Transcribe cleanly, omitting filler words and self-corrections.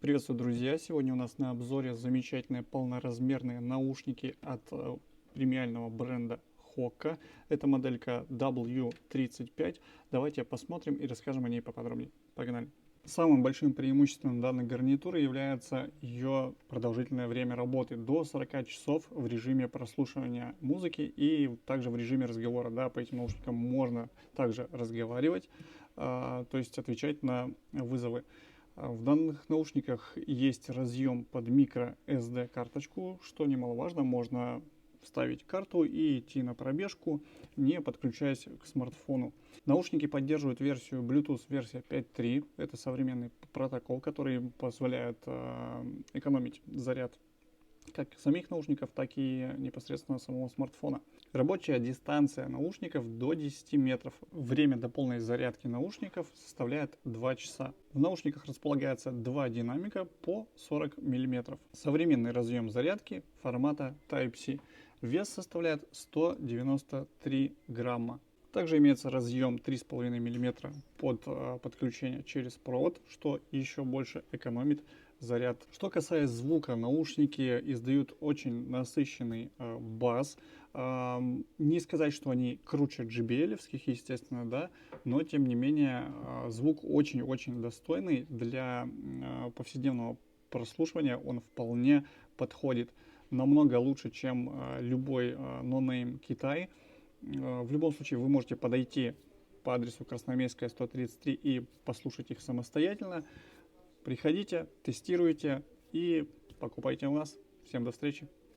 Приветствую, друзья! Сегодня у нас на обзоре замечательные полноразмерные наушники от премиального бренда Hoka. Это моделька W35. Давайте посмотрим и расскажем о ней поподробнее. Погнали! Самым большим преимуществом данной гарнитуры является ее продолжительное время работы до 40 часов в режиме прослушивания музыки и также в режиме разговора. Да, по этим наушникам можно также разговаривать, то есть отвечать на вызовы. В данных наушниках есть разъем под micro SD карточку, что немаловажно, можно вставить карту и идти на пробежку, не подключаясь к смартфону. Наушники поддерживают версию Bluetooth версия 5.3. Это современный протокол, который позволяет экономить заряд как самих наушников, так и непосредственно самого смартфона. Рабочая дистанция наушников до 10 метров. Время до полной зарядки наушников составляет 2 часа. В наушниках располагается два динамика по 40 мм. Современный разъем зарядки формата Type-C. Вес составляет 193 грамма. Также имеется разъем 3,5 мм под подключение через провод, что еще больше экономит заряд. Что касается звука, наушники издают очень насыщенный бас. Не сказать, что они круче JBL-евских, естественно, да, но тем не менее звук очень-очень достойный для повседневного прослушивания. Он вполне подходит, намного лучше, чем любой no-name Китай. В любом случае вы можете подойти по адресу Красноармейская, 133 и послушать их самостоятельно. Приходите, тестируйте и покупайте у нас. Всем до встречи!